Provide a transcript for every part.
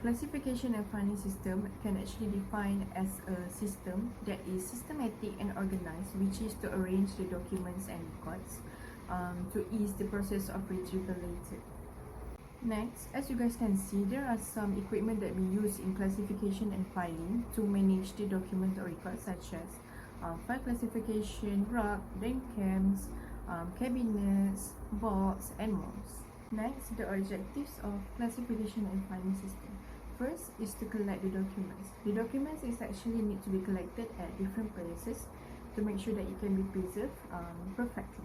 Classification and filing system can actually define as a system that is systematic and organized, which is to arrange the documents and records to ease the process of retrieval later. Next, as you guys can see, there are some equipment that we use in classification and filing to manage the documents or records, such as file classification, RUC, bank cams, cabinets, box, and more. Next, the objectives of classification and filing system. First is to collect the documents. The documents is actually need to be collected at different places to make sure that it can be preserved perfectly.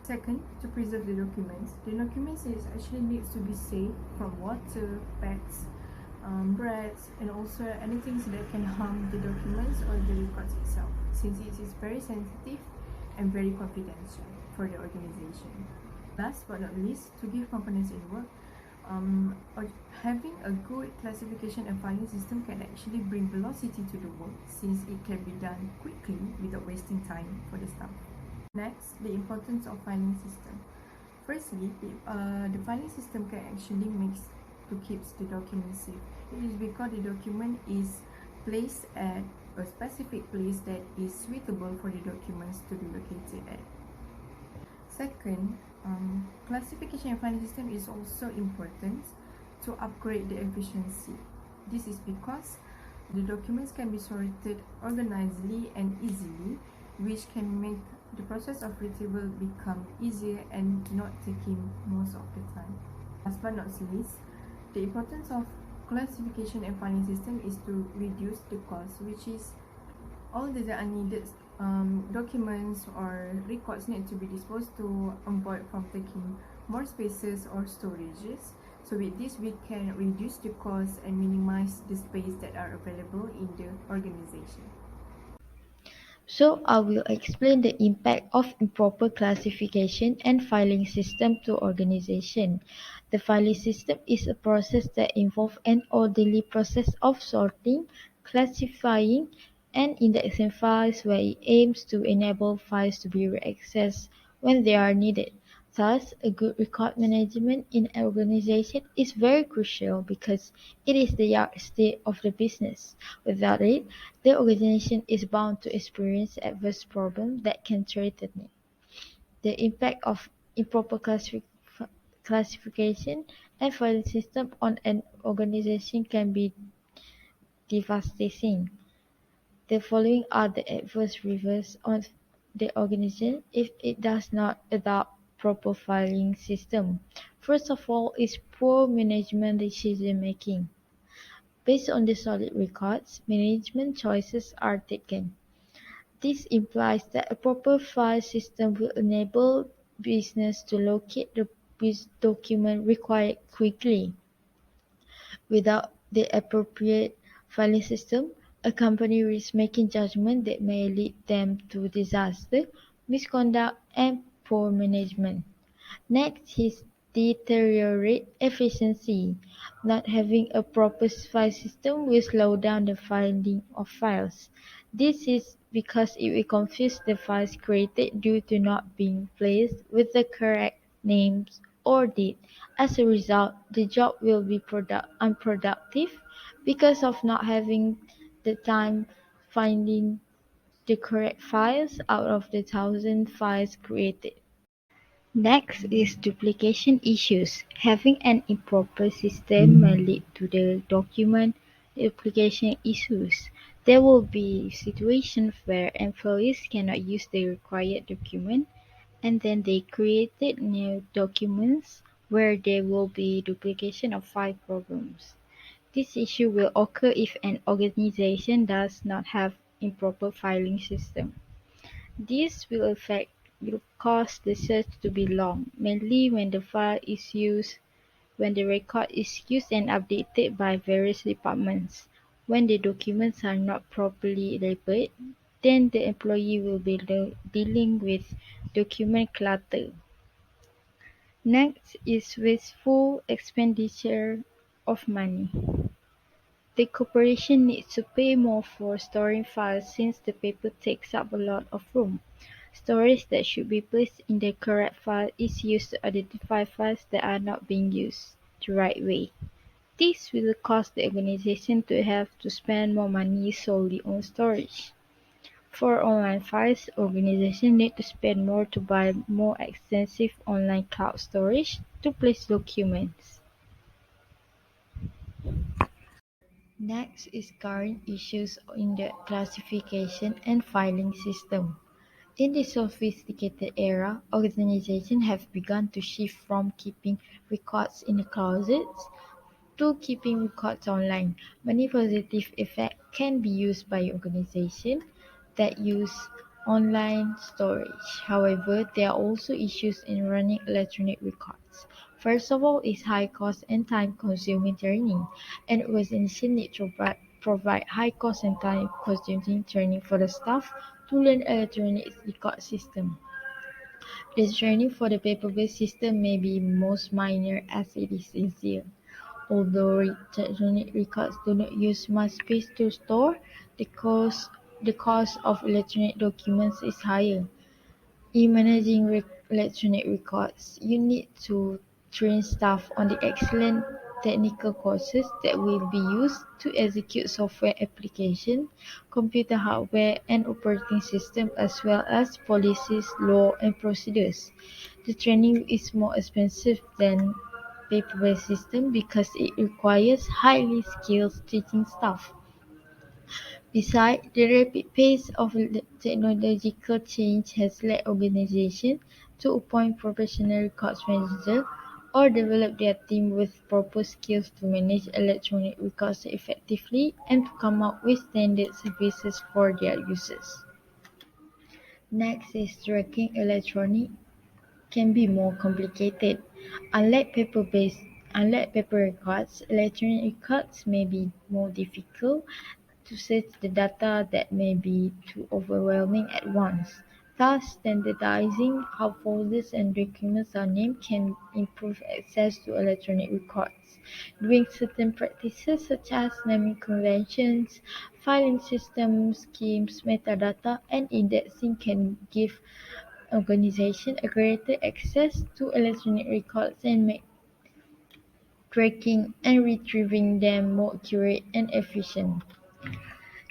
Second, to preserve the documents. The documents is actually needs to be safe from water, pets, rats, and also anything that can harm the documents or the records itself, since it is very sensitive and very confidential for the organization. Last but not least, to give confidence in work, having a good classification and filing system can actually bring velocity to the work, since it can be done quickly without wasting time for the staff. Next, the importance of filing system. Firstly, the filing system can actually make to keep the document safe. It is because the document is placed at a specific place that is suitable for the documents to be located at. Second, classification and filing system is also important to upgrade the efficiency. This is because the documents can be sorted organizedly and easily, which can make the process of retrieval become easier and not taking most of the time. Last but not least, the importance of classification and filing system is to reduce the cost, which is all the unneeded documents or records need to be disposed to avoid from taking more spaces or storages. So with this, we can reduce the cost and minimize the space that are available in the organization. So I will explain the impact of improper classification and filing system to organization. The filing system is a process that involves an orderly process of sorting, classifying, and indexing files where it aims to enable files to be reaccessed when they are needed. Thus, a good record management in an organization is very crucial because it is the yardstick of the business. Without it, the organization is bound to experience adverse problems that can threaten it. The impact of improper classification and filing system on an organization can be devastating. The following are the adverse results on the organization if it does not adopt proper filing system. First of all is poor management decision making. Based on the solid records, management choices are taken. This implies that a proper file system will enable business to locate the document required quickly. Without the appropriate filing system, a company risks making judgments that may lead them to disaster, misconduct, and poor management. Next is deteriorate efficiency. Not having a proper file system will slow down the filing of files. This is because it will confuse the files created due to not being placed with the correct names or date. As a result, the job will be unproductive because of not having the time finding the correct files out of the thousand files created. Next is duplication issues. Having an improper system may lead to the document duplication issues. There will be situations where employees cannot use the required document and then they created new documents where there will be duplication of file programs. This issue will occur if an organization does not have improper filing system. This will cause the search to be long, mainly when the record is used and updated by various departments. When the documents are not properly labeled, then the employee will be dealing with document clutter. Next is wasteful expenditure of money. The corporation needs to pay more for storing files since the paper takes up a lot of room. Storage that should be placed in the correct file is used to identify files that are not being used the right way. This will cause the organization to have to spend more money solely on storage. For online files, organizations need to spend more to buy more extensive online cloud storage to place documents. Next is current issues in the classification and filing system. In this sophisticated era, organizations have begun to shift from keeping records in the closets to keeping records online. Many positive effects can be used by organizations that use online storage. However, there are also issues in running electronic records. First of all is high cost and time consuming training. An organization needs to provide high cost and time consuming training for the staff to learn electronic record system. The training for the paper-based system may be most minor as it is easier. Although electronic records do not use much space to store, the cost of electronic documents is higher. In managing electronic records, you need to train staff on the excellent technical courses that will be used to execute software applications, computer hardware and operating systems as well as policies, law and procedures. The training is more expensive than paper-based system because it requires highly skilled teaching staff. Besides, the rapid pace of technological change has led organizations to appoint professional records managers or develop their team with proper skills to manage electronic records effectively and to come up with standard services for their users. Next is tracking electronic can be more complicated. Unlike paper records, electronic records may be more difficult to search the data that may be too overwhelming at once. Thus, standardizing how folders and documents are named can improve access to electronic records. Doing certain practices such as naming conventions, filing system schemes, metadata, and indexing can give organizations a greater access to electronic records and make tracking and retrieving them more accurate and efficient.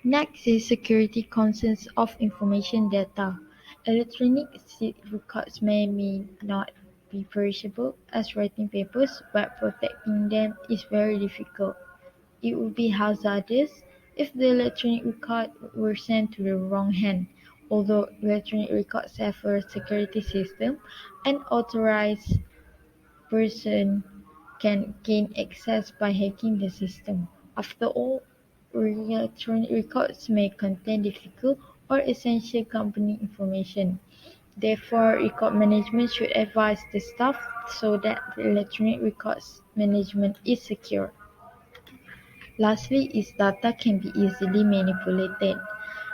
Next is security concerns of information data. Electronic records may not be perishable as writing papers, but protecting them is very difficult. It would be hazardous if the electronic record were sent to the wrong hand. Although electronic records have a security system, an authorized person can gain access by hacking the system. After all, electronic records may contain difficult or essential company information. Therefore, record management should advise the staff so that the electronic records management is secure. Lastly is data can be easily manipulated.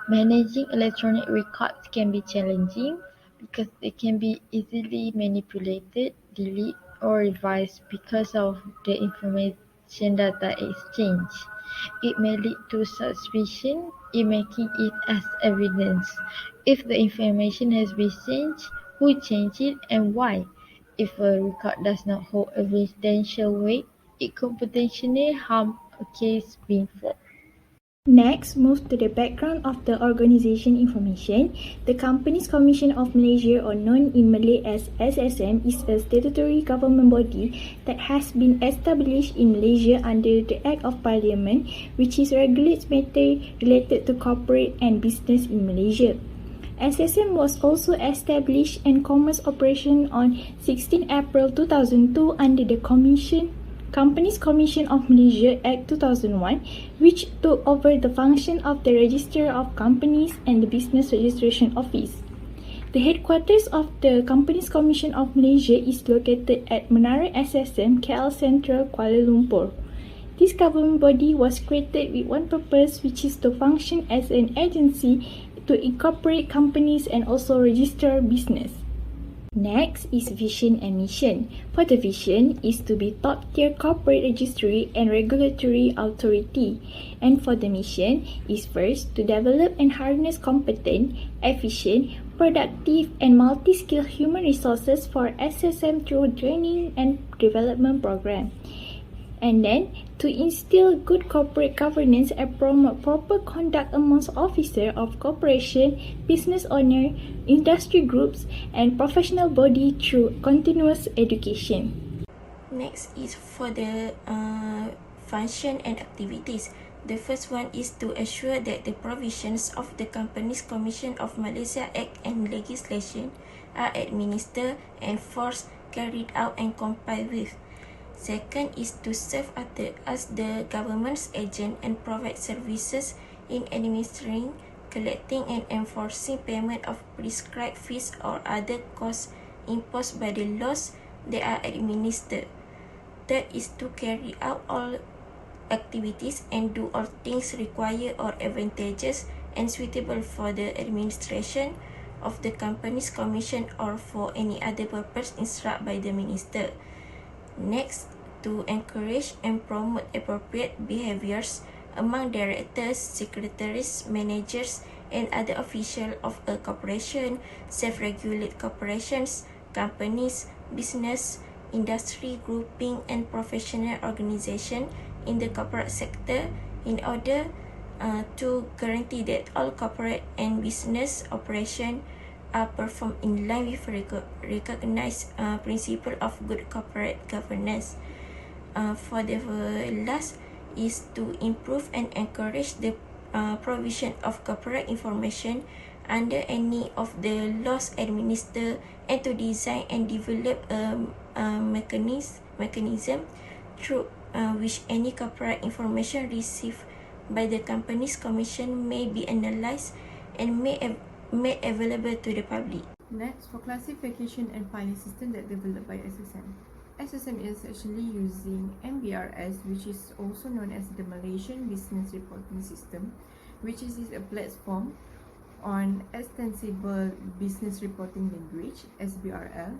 Managing electronic records can be challenging because they can be easily manipulated, deleted, or revised because of the information data exchange. It may lead to suspicion in making it as evidence. If the information has been changed, who changed it and why? If a record does not hold evidential weight, it could potentially harm a case being fought. Next, move to the background of the organisation information. The Companies Commission of Malaysia, or known in Malay as SSM, is a statutory government body that has been established in Malaysia under the Act of Parliament, which regulates matters related to corporate and business in Malaysia. SSM was also established and commenced operation on 16 April 2002 under the Companies Commission of Malaysia Act 2001, which took over the function of the Register of Companies and the Business Registration Office. The headquarters of the Companies Commission of Malaysia is located at Menara SSM, KL Central, Kuala Lumpur. This government body was created with one purpose, which is to function as an agency to incorporate companies and also register business. Next is vision and mission. For the vision is to be top-tier corporate registry and regulatory authority. And for the mission is first to develop and harness competent, efficient, productive and multi-skilled human resources for SSM through training and development program. And then, to instill good corporate governance and promote proper conduct amongst officers of corporation, business owner, industry groups, and professional body through continuous education. Next is for the function and activities. The first one is to assure that the provisions of the Companies Commission of Malaysia Act and legislation are administered, enforced, carried out and complied with. Second is to serve as the government's agent and provide services in administering, collecting and enforcing payment of prescribed fees or other costs imposed by the laws that are administered. Third is to carry out all activities and do all things required or advantageous and suitable for the administration of the Companies Commission or for any other purpose instructed by the Minister. Next, to encourage and promote appropriate behaviors among directors, secretaries, managers, and other officials of a corporation, self-regulated corporations, companies, business, industry grouping, and professional organization in the corporate sector in order to guarantee that all corporate and business operations are performed in line with recognized principle of good corporate governance. For the last is to improve and encourage the provision of corporate information under any of the laws administered and to design and develop a mechanism through which any corporate information received by the Companies Commission may be analysed and made available to the public. Next, for classification and filing system that developed by SSM. SSM is actually using MBRS, which is also known as the Malaysian Business Reporting System, which is a platform on Extensible Business Reporting Language (SBRL)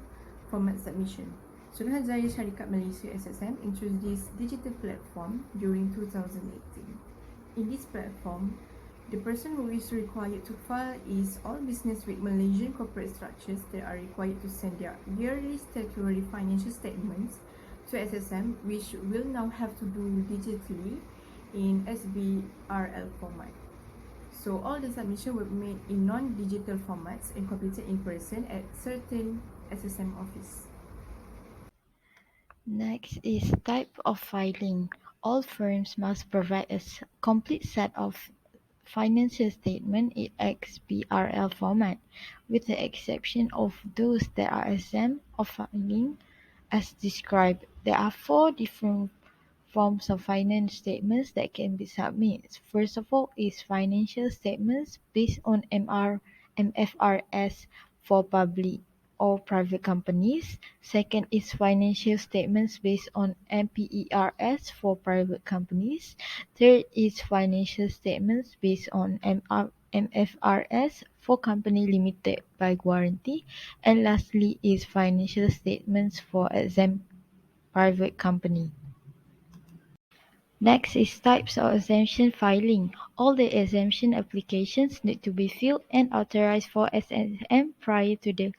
format submission. Suruhan Zahir Syarikat Malaysia SSM introduced this digital platform during 2018. In this platform, the person who is required to file is all business with Malaysian corporate structures that are required to send their yearly statutory financial statements to SSM, which will now have to do digitally in SBRL format. So all the submission were made in non-digital formats and completed in person at certain SSM office. Next is type of filing. All firms must provide a complete set of financial statement in XBRL format, with the exception of those that are exempt of filing as described. There are 4 different forms of financial statements that can be submitted. First of all is financial statements based on MFRS for public or private companies. Second is financial statements based on MPERS for private companies. Third is financial statements based on MFRS for company limited by guarantee. And lastly is financial statements for exempt private company. Next is types of exemption filing. All the exemption applications need to be filled and authorized for SSM prior to the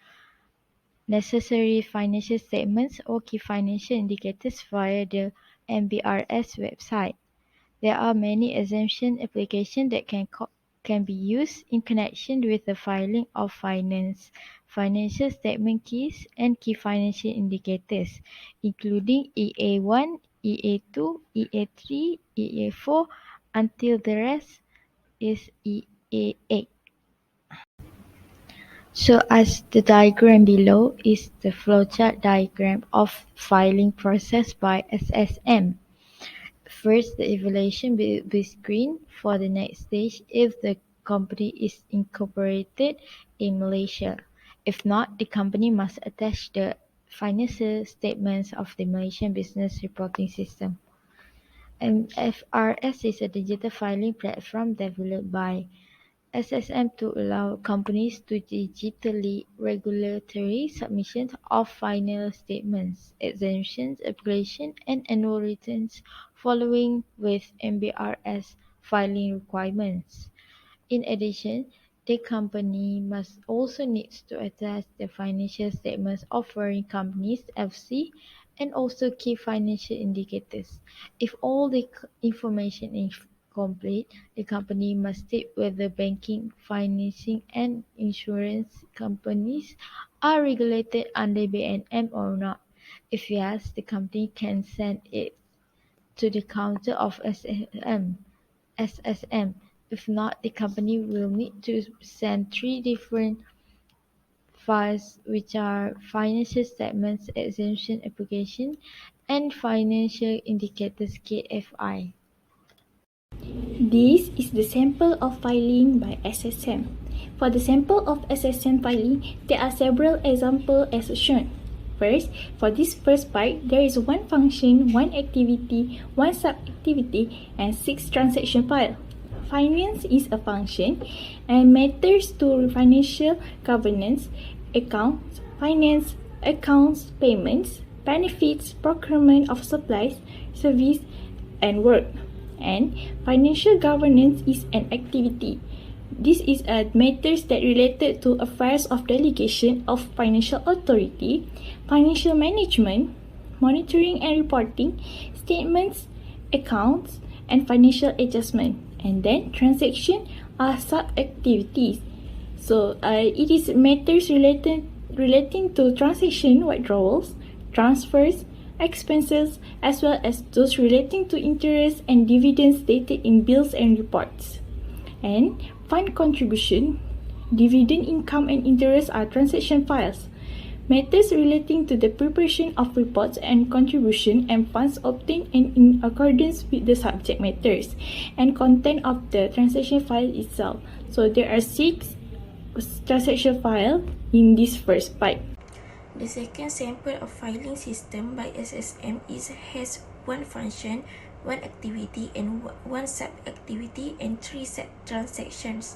necessary financial statements or key financial indicators via the MBRS website. There are many exemption applications that can be used in connection with the filing of financial statement keys and key financial indicators, including EA1, EA2, EA3, EA4, until the rest is EA8. So as the diagram below is the flowchart diagram of filing process by SSM. First, the evaluation will be screened for the next stage if the company is incorporated in Malaysia. If not, the company must attach the financial statements of the Malaysian Business Reporting System. MFRS is a digital filing platform developed by SSM to allow companies to digitally regulatory submissions of final statements, exemptions, applications, and annual returns following with MBRS filing requirements. In addition, the company must also needs to attach the financial statements of foreign companies (FC) and also key financial indicators. If all the information is complete, the company must state whether banking, financing, and insurance companies are regulated under BNM or not. If yes, the company can send it to the counter of SSM. If not, the company will need to send three different files, which are financial statements, exemption application, and financial indicators (KFI). This is the sample of filing by SSM. For the sample of SSM filing, there are several examples as shown. First, for this first part, there is one function, one activity, one sub-activity, and 6 transaction files. Finance is a function and matters to financial governance, accounts, finance, accounts, payments, benefits, procurement of supplies, service, and work. And financial governance is an activity. This is matters that related to affairs of delegation of financial authority, financial management, monitoring and reporting, statements, accounts, and financial adjustment. And then transaction are sub-activities. So it is matters relating to transaction withdrawals, transfers, expenses, as well as those relating to interest and dividends stated in bills and reports. And fund contribution, dividend income and interest are transaction files. Matters relating to the preparation of reports and contribution and funds obtained and in accordance with the subject matters and content of the transaction file itself. So there are 6 transaction files in this first part. The second sample of filing system by SSM has one function, one activity, and one sub-activity, and 3 transactions.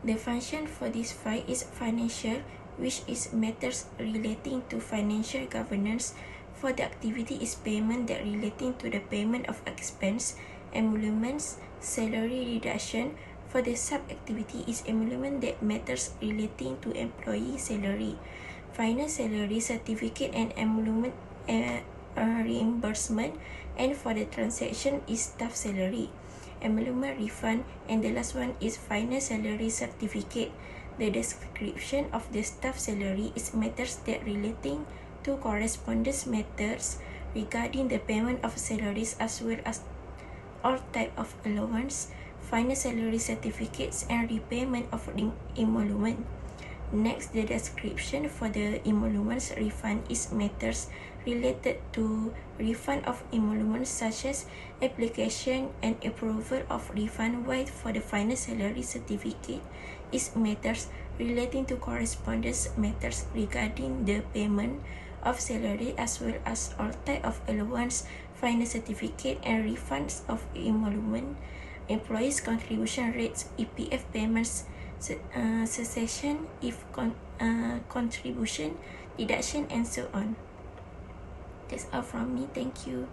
The function for this file is financial, which is matters relating to financial governance. For the activity is payment that relating to the payment of expense, emoluments, salary deduction. For the sub-activity is emolument that matters relating to employee salary, final salary certificate, and emolument reimbursement. And for the transaction is staff salary, emolument refund, and the last one is final salary certificate. The description of the staff salary is matters that relating to correspondence matters regarding the payment of salaries as well as all type of allowance, final salary certificates, and repayment of emolument. Next, the description for the emoluments refund is matters related to refund of emoluments such as application and approval of refund, while for the final salary certificate is matters relating to correspondence matters regarding the payment of salary as well as all type of allowance, final certificate, and refunds of emolument, employees' contribution rates, EPF payments, cessation if contribution, deduction, and so on. That's all from me. Thank you.